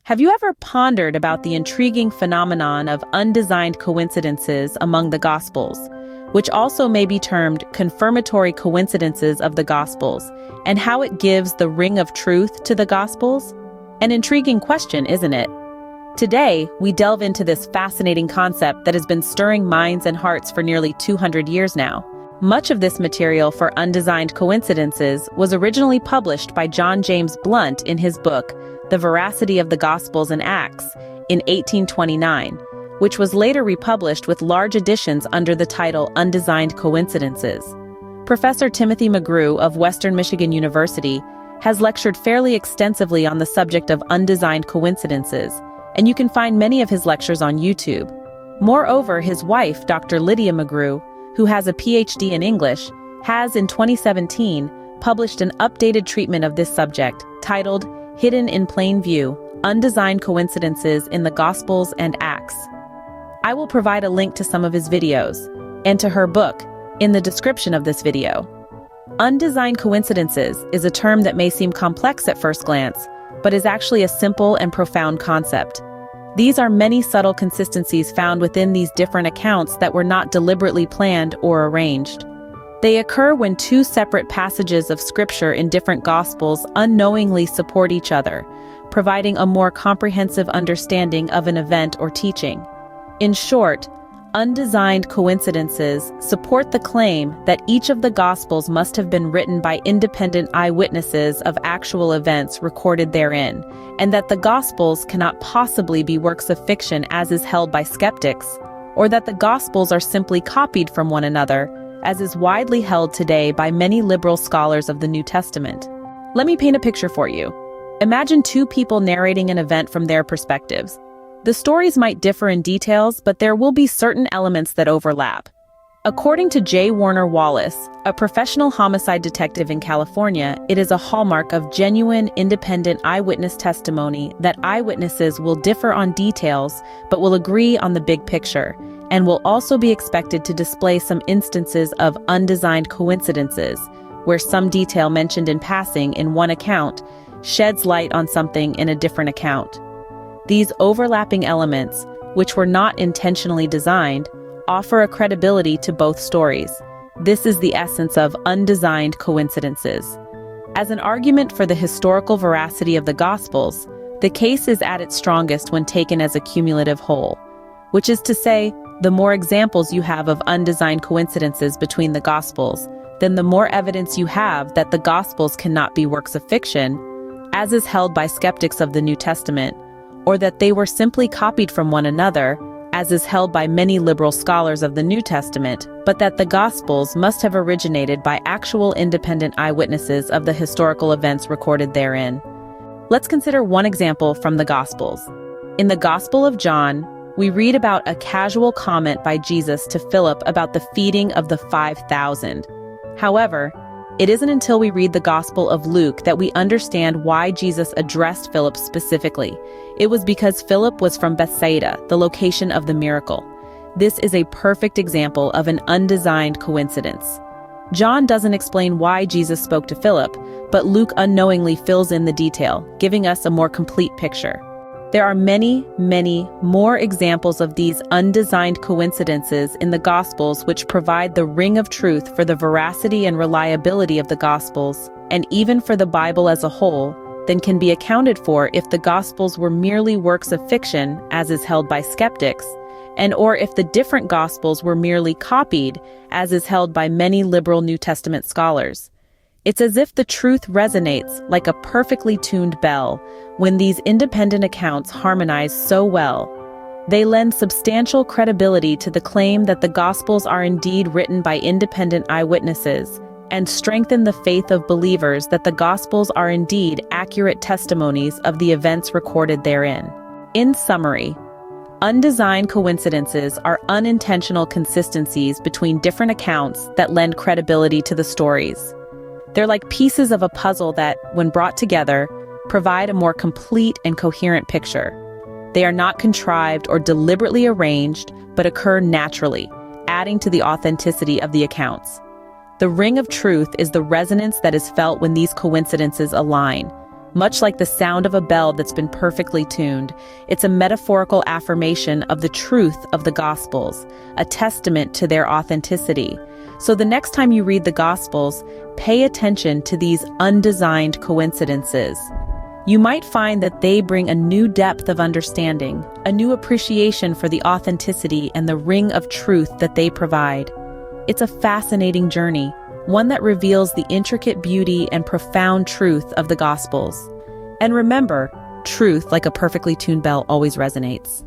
Have you ever pondered about the intriguing phenomenon of undesigned coincidences among the Gospels, which also may be termed confirmatory coincidences of the Gospels, and how it gives the ring of truth to the Gospels? An intriguing question, isn't it? Today, we delve into this fascinating concept that has been stirring minds and hearts for nearly 200 years now. Much of this material for Undesigned Coincidences was originally published by John James Blunt in his book, The Veracity of the Gospels and Acts, in 1829, which was later republished with large editions under the title Undesigned Coincidences. Professor Timothy McGrew of Western Michigan University has lectured fairly extensively on the subject of undesigned coincidences, and you can find many of his lectures on YouTube. Moreover, his wife, Dr. Lydia McGrew, who has a PhD in English, has in 2017 published an updated treatment of this subject titled Hidden in Plain View, Undesigned Coincidences in the Gospels and Acts. I will provide a link to some of his videos and to her book in the description of this video. Undesigned coincidences is a term that may seem complex at first glance, but is actually a simple and profound concept. These are many subtle consistencies found within these different accounts that were not deliberately planned or arranged. They occur when two separate passages of Scripture in different Gospels unknowingly support each other, providing a more comprehensive understanding of an event or teaching. In short, undesigned coincidences support the claim that each of the Gospels must have been written by independent eyewitnesses of actual events recorded therein, and that the Gospels cannot possibly be works of fiction as is held by skeptics, or that the Gospels are simply copied from one another, as is widely held today by many liberal scholars of the New Testament. Let me paint a picture for you. Imagine two people narrating an event from their perspectives. The stories might differ in details, but there will be certain elements that overlap. According to J. Warner Wallace, a professional homicide detective in California, it is a hallmark of genuine, independent eyewitness testimony that eyewitnesses will differ on details but will agree on the big picture, and will also be expected to display some instances of undesigned coincidences, where some detail mentioned in passing in one account sheds light on something in a different account. These overlapping elements, which were not intentionally designed, offer a credibility to both stories. This is the essence of undesigned coincidences. As an argument for the historical veracity of the Gospels, the case is at its strongest when taken as a cumulative whole, which is to say, the more examples you have of undesigned coincidences between the Gospels, then the more evidence you have that the Gospels cannot be works of fiction, as is held by skeptics of the New Testament, or that they were simply copied from one another, as is held by many liberal scholars of the New Testament, but that the Gospels must have originated by actual independent eyewitnesses of the historical events recorded therein. Let's consider one example from the Gospels. In the Gospel of John, we read about a casual comment by Jesus to Philip about the feeding of the 5,000. However, it isn't until we read the Gospel of Luke that we understand why Jesus addressed Philip specifically. It was because Philip was from Bethsaida, the location of the miracle. This is a perfect example of an undesigned coincidence. John doesn't explain why Jesus spoke to Philip, but Luke unknowingly fills in the detail, giving us a more complete picture. There are many, many more examples of these undesigned coincidences in the Gospels which provide the ring of truth for the veracity and reliability of the Gospels, and even for the Bible as a whole, than can be accounted for if the Gospels were merely works of fiction, as is held by skeptics, and or if the different Gospels were merely copied, as is held by many liberal New Testament scholars. It's as if the truth resonates like a perfectly tuned bell when these independent accounts harmonize so well. They lend substantial credibility to the claim that the Gospels are indeed written by independent eyewitnesses, and strengthen the faith of believers that the Gospels are indeed accurate testimonies of the events recorded therein. In summary, undesigned coincidences are unintentional consistencies between different accounts that lend credibility to the stories. They're like pieces of a puzzle that, when brought together, provide a more complete and coherent picture. They are not contrived or deliberately arranged, but occur naturally, adding to the authenticity of the accounts. The ring of truth is the resonance that is felt when these coincidences align, Much like the sound of a bell that's been perfectly tuned, it's a metaphorical affirmation of the truth of the Gospels, a testament to their authenticity. So the next time you read the Gospels, pay attention to these undesigned coincidences. You might find that they bring a new depth of understanding, a new appreciation for the authenticity and the ring of truth that they provide. It's a fascinating journey, one that reveals the intricate beauty and profound truth of the Gospels. And remember, truth, like a perfectly tuned bell, always resonates.